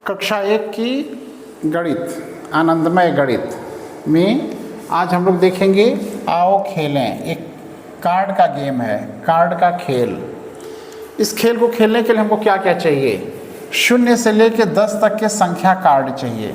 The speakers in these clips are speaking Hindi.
कक्षा 1 की गणित आनंदमय गणित में आज हम लोग देखेंगे आओ खेलें। एक कार्ड का गेम है, कार्ड का खेल। इस खेल को खेलने के लिए हमको क्या क्या चाहिए? 0 से लेकर 10 तक के संख्या कार्ड चाहिए।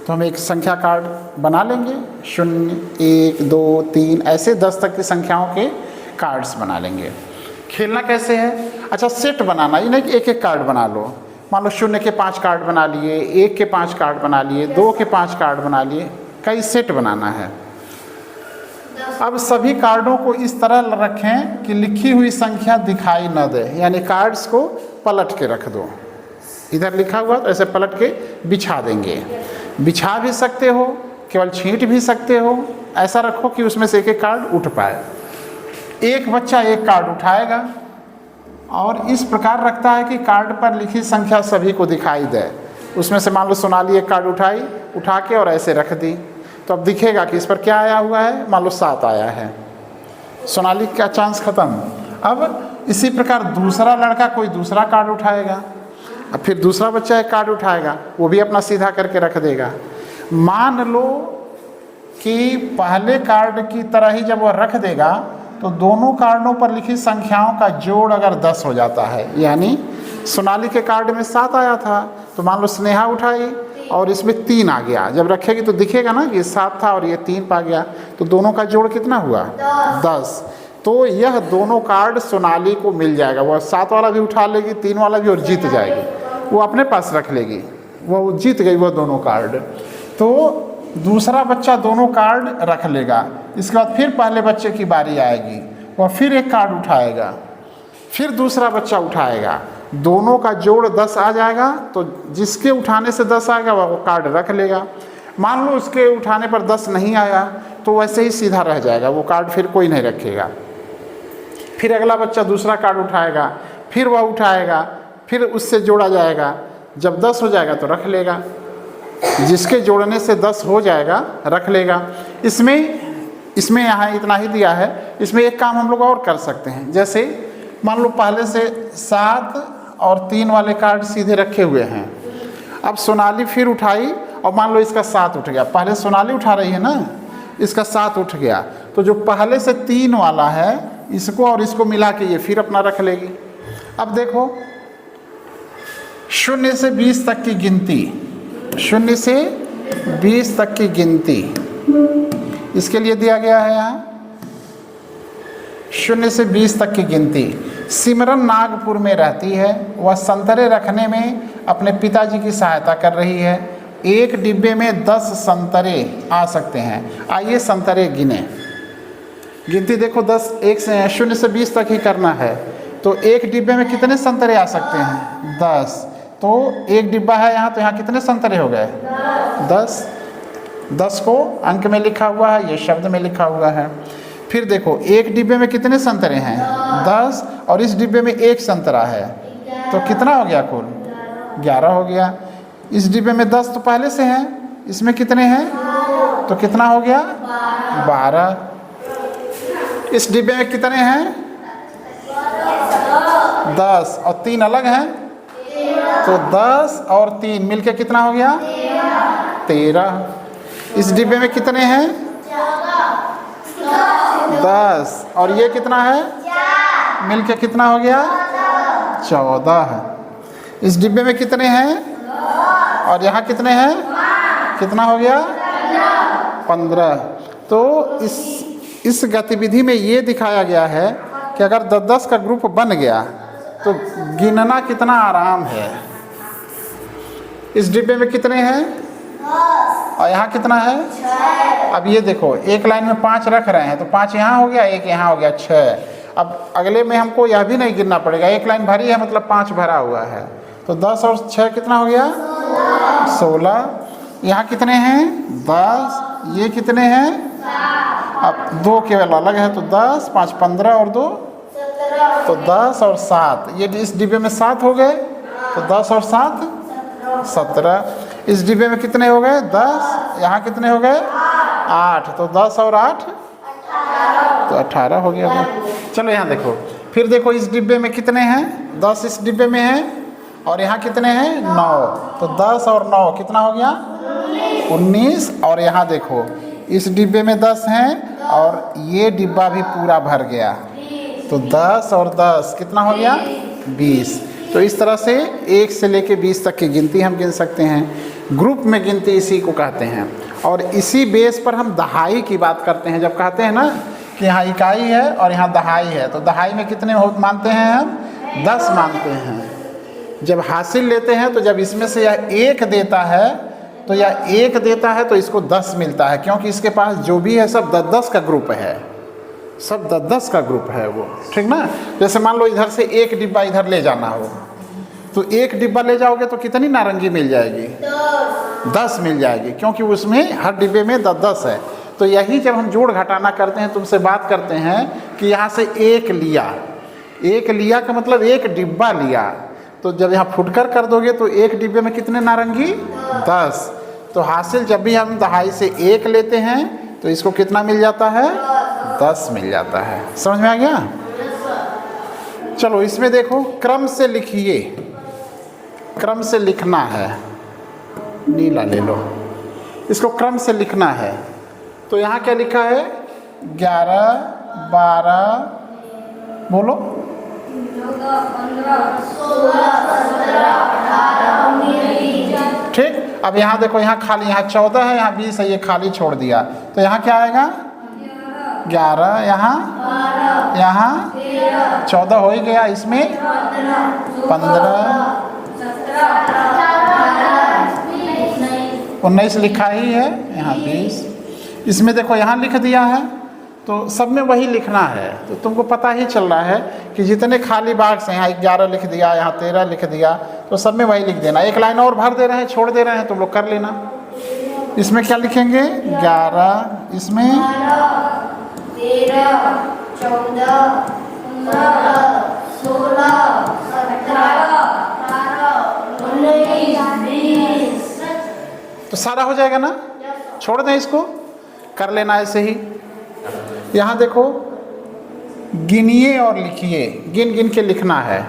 तो हम एक संख्या कार्ड बना लेंगे, 0, 1, 2, 3 ऐसे 10 तक की संख्याओं के कार्ड्स बना लेंगे। खेलना कैसे है? अच्छा, सेट बनाना, ये नहीं कि एक एक कार्ड बना लो। मान लो 0 के 5 कार्ड बना लिए, 1 के 5 कार्ड बना लिए, 2 के 5 कार्ड बना लिए, कई सेट बनाना है। अब सभी कार्डों को इस तरह रखें कि लिखी हुई संख्या दिखाई न दे, यानी कार्ड्स को पलट के रख दो। इधर लिखा हुआ तो ऐसे पलट के बिछा देंगे। बिछा भी सकते हो, केवल छींट भी सकते हो। ऐसा रखो कि उसमें से एक एक कार्ड उठ पाए। एक बच्चा एक कार्ड उठाएगा और इस प्रकार रखता है कि कार्ड पर लिखी संख्या सभी को दिखाई दे। उसमें से मान लो सोनाली एक कार्ड उठा के और ऐसे रख दी, तो अब दिखेगा कि इस पर क्या आया हुआ है। मान लो 7 आया है, सोनाली का चांस खत्म। अब इसी प्रकार दूसरा लड़का कोई दूसरा कार्ड उठाएगा, अब फिर दूसरा बच्चा एक कार्ड उठाएगा, वो भी अपना सीधा करके रख देगा। मान लो कि पहले कार्ड की तरह ही जब वह रख देगा तो दोनों कार्डों पर लिखी संख्याओं का जोड़ अगर 10 हो जाता है, यानी सोनाली के कार्ड में 7 आया था, तो मान लो स्नेहा उठाई और इसमें 3 आ गया। जब रखेगी तो दिखेगा ना कि 7 था और ये 3 पा गया, तो दोनों का जोड़ कितना हुआ? 10। तो यह दोनों कार्ड सोनाली को मिल जाएगा। वह 7 वाला भी उठा लेगी, 3 वाला भी, और जीत जाएगी। वो अपने पास रख लेगी, वो जीत गई वो दोनों कार्ड। तो दूसरा बच्चा दोनों कार्ड रख लेगा। इसके बाद फिर पहले बच्चे की बारी आएगी, वह फिर एक कार्ड उठाएगा, फिर दूसरा बच्चा उठाएगा, दोनों का जोड़ 10 आ जाएगा। तो जिसके उठाने से 10 आएगा वह कार्ड रख लेगा। मान लो उसके उठाने पर 10 नहीं आया तो वैसे ही सीधा रह जाएगा, वो कार्ड फिर कोई नहीं रखेगा। फिर अगला बच्चा दूसरा कार्ड उठाएगा, फिर वह उठाएगा, फिर उससे जोड़ा जाएगा। जब 10 हो जाएगा तो रख लेगा, जिसके जोड़ने से 10 हो जाएगा रख लेगा। इसमें यहाँ इतना ही दिया है। इसमें एक काम हम लोग और कर सकते हैं। जैसे मान लो पहले से 7 और 3 वाले कार्ड सीधे रखे हुए हैं। अब सोनाली फिर उठाई और मान लो इसका 7 उठ गया। पहले सोनाली उठा रही है ना, इसका 7 उठ गया, तो जो पहले से 3 वाला है इसको और इसको मिला के ये फिर अपना रख लेगी। अब देखो 0 से 20 तक की गिनती, 0 से 20 तक की गिनती इसके लिए दिया गया है। यहाँ 0 से 20 तक की गिनती। सिमरन नागपुर में रहती है, वह संतरे रखने में अपने पिताजी की सहायता कर रही है। एक डिब्बे में 10 संतरे आ सकते हैं। आइए संतरे गिने। गिनती देखो 10, 0 से 20 तक ही करना है। तो एक डिब्बे में कितने संतरे आ सकते हैं? 10। तो एक डिब्बा है यहाँ, तो यहाँ कितने संतरे हो गए? 10। 10 को अंक में लिखा हुआ है, ये शब्द में लिखा हुआ है। फिर देखो एक डिब्बे में कितने संतरे हैं? 10। और इस डिब्बे में एक संतरा है, तो कितना हो गया कुल? 11 हो गया। इस डिब्बे में 10 तो पहले से हैं, इसमें कितने हैं? तो कितना हो गया? 12। इस डिब्बे में कितने हैं? 10 और 3 अलग हैं, तो 10 और 3 मिलके कितना हो गया? 13। इस डिब्बे में कितने हैं? 10 और ये कितना है? मिलके कितना हो गया? 14। इस डिब्बे में कितने हैं? और यहाँ कितने हैं? कितना हो गया? 15। तो इस गतिविधि में ये दिखाया गया है कि अगर 10-10 का ग्रुप बन गया तो गिनना कितना आराम है। इस डिब्बे में कितने हैं और यहाँ कितना है? अब ये देखो एक लाइन में 5 रख रहे हैं, तो 5 यहाँ हो गया, 1 यहाँ हो गया, 6। अब अगले में हमको यह भी नहीं गिनना पड़ेगा, एक लाइन भरी है मतलब 5 भरा हुआ है। तो 10 और 6 कितना हो गया? 16। यहाँ कितने हैं? 10। ये कितने हैं? अब 2 केवल अलग है, तो 10, 5, 15 और 2 तो 10 और 7। ये इस डिब्बे में 7 हो गए, तो 10 और 7 17। इस डिब्बे में कितने हो गए? 10। यहाँ कितने हो गए? 8। तो 10 और 8 तो 18 हो गया। चलो यहाँ देखो, फिर देखो इस डिब्बे में कितने हैं? 10 इस डिब्बे में हैं और यहाँ कितने हैं 9, तो 10 और 9 कितना हो गया 19। और यहाँ देखो इस डिब्बे में 10 हैं और ये डिब्बा भी पूरा भर गया, तो 10 और 10 कितना हो गया 20। तो इस तरह से 1 से लेके 20 तक की गिनती हम गिन सकते हैं। ग्रुप में गिनती इसी को कहते हैं। और इसी बेस पर हम दहाई की बात करते हैं। जब कहते हैं ना कि यहाँ इकाई है और यहाँ दहाई है, तो दहाई में कितने मानते हैं हम 10 मानते हैं। जब हासिल लेते हैं तो जब इसमें से यह 1 देता है तो यह 1 देता है तो इसको 10 मिलता है, क्योंकि इसके पास जो भी है सब 10-10 का ग्रुप है, सब 10-10 का ग्रुप है वो, ठीक ना। जैसे मान लो इधर से 1 डिब्बा इधर ले जाना हो, तो 1 डिब्बा ले जाओगे तो कितनी नारंगी मिल जाएगी 10 मिल जाएगी, क्योंकि उसमें हर डिब्बे में 10-10 है। तो यही जब हम जोड़ घटाना करते हैं, तुमसे बात करते हैं कि यहाँ से 1 लिया, 1 लिया का मतलब 1 डिब्बा लिया, तो जब यहाँ फुटकर कर दोगे तो 1 डिब्बे में कितने नारंगी 10। तो हासिल जब भी हम दहाई से 1 लेते हैं तो इसको कितना मिल जाता है 10 मिल जाता है। समझ में आ गया। चलो इसमें देखो क्रम से लिखिए, क्रम से लिखना है, नीला ले लो, इसको क्रम से लिखना है। तो यहाँ क्या लिखा है 11, 12, बोलो 14, 15, 16, 17, 18, 19। ठीक। अब यहाँ देखो यहाँ खाली, यहाँ 14 है, यहाँ 20 है, ये खाली छोड़ दिया, तो यहाँ क्या आएगा 11, यहाँ 14 हो ही गया, इसमें 15, 19 लिखा ही है, यहाँ 20। इसमें देखो यहाँ लिख दिया है, तो सब में वही लिखना है। तो तुमको पता ही चल रहा है कि जितने खाली बाक्स हैं, यहाँ 11 लिख दिया, यहाँ 13 लिख दिया, तो सब में वही लिख देना। एक लाइन और भर दे रहे हैं, छोड़ दे रहे हैं, तुम लोग कर लेना। इसमें क्या लिखेंगे 11, इसमें 13, 14, 15, 16, 17, 18, 19, 20। तो सारा हो जाएगा ना, छोड़ दें इसको, कर लेना ऐसे ही। यहाँ देखो गिनिए और लिखिए, गिन गिन के लिखना है।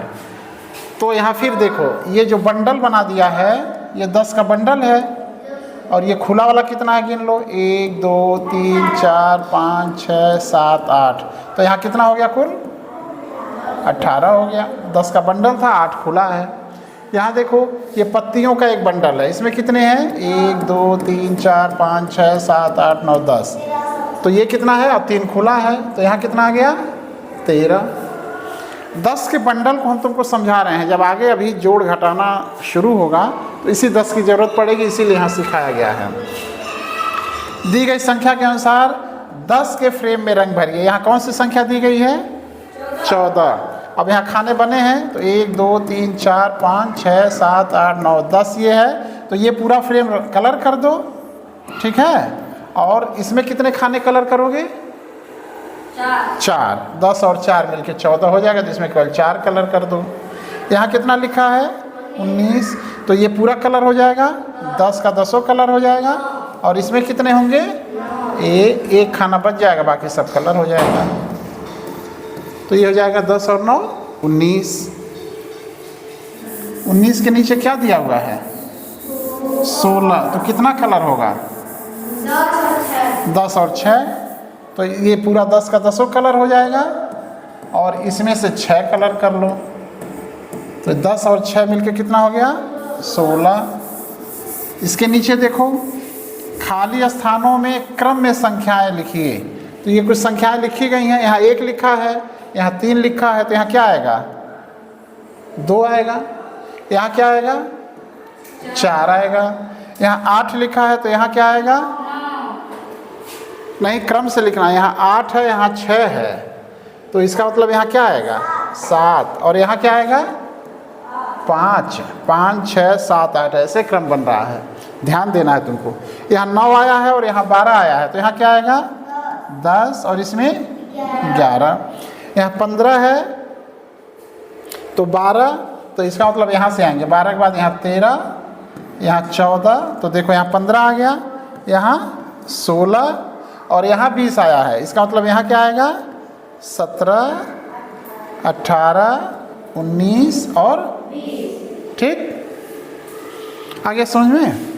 तो यहाँ फिर देखो ये जो बंडल बना दिया है, ये 10 का बंडल है, और ये खुला वाला कितना है गिन लो 1, 2, 3, 4, 5, 6, 7, 8। तो यहाँ कितना हो गया कुल 18 हो गया। 10 का बंडल था, 8 खुला है। यहाँ देखो ये पत्तियों का एक बंडल है, इसमें कितने हैं 1, 2, 3, 4, 5, 6, 7, 8, 9, 10। तो ये कितना है और 3 खुला है, तो यहाँ कितना आ गया 13। 10 के बंडल को हम तुमको समझा रहे हैं। जब आगे अभी जोड़ घटाना शुरू होगा तो इसी 10 की ज़रूरत पड़ेगी, इसीलिए यहाँ सिखाया गया है। दी गई संख्या के अनुसार 10 के फ्रेम में रंग भरिए। यहाँ कौन सी संख्या दी गई है 14। अब यहाँ खाने बने हैं, तो 1, 2, 3, 4, 5, 6, 7, 8, 9, 10 ये है, तो ये पूरा फ्रेम कलर कर दो, ठीक है। और इसमें कितने खाने कलर करोगे 4। 10 और 4 मिलके 14 हो जाएगा, तो इसमें केवल 4 कलर कर दो। यहाँ कितना लिखा है 19, तो ये पूरा कलर हो जाएगा, 10 का 10 कलर हो जाएगा। और इसमें कितने होंगे एक खाना बच जाएगा, बाकी सब कलर हो जाएगा। तो ये हो जाएगा 10 और 9 19। 19 के नीचे क्या दिया हुआ है 16, तो कितना कलर होगा 10 और 6, तो ये पूरा 10 का 10 कलर हो जाएगा। और इसमें से 6 कलर कर लो, तो 10 और 6 मिलके कितना हो गया 16। इसके नीचे देखो खाली स्थानों में क्रम में संख्याएं लिखिए। तो ये कुछ संख्याएं लिखी गई हैं, यहाँ 1 लिखा है, यहाँ 3 लिखा है, तो यहाँ क्या आएगा 2 आएगा। यहाँ क्या आएगा 4 आएगा। यहाँ 8 लिखा है, तो यहाँ क्या आएगा, नहीं क्रम से लिखना है। यहाँ 8 है, यहाँ 6 है, तो इसका मतलब यहाँ क्या आएगा 7। और यहाँ क्या आएगा 5, 5, 6, 7, 8, ऐसे क्रम बन रहा है, ध्यान देना है तुमको। यहाँ 9 आया है और यहाँ 12 आया है, तो यहाँ क्या आएगा 10 और इसमें 11। यहाँ 15 है तो 12, तो इसका मतलब यहाँ से आएंगे 12 के बाद यहाँ 13, यहाँ 14, तो देखो यहाँ 15 आ गया, यहाँ 16 और यहाँ 20 आया है। इसका मतलब यहाँ क्या आएगा 17, 18, 19 और ठीक, आ गया समझ में?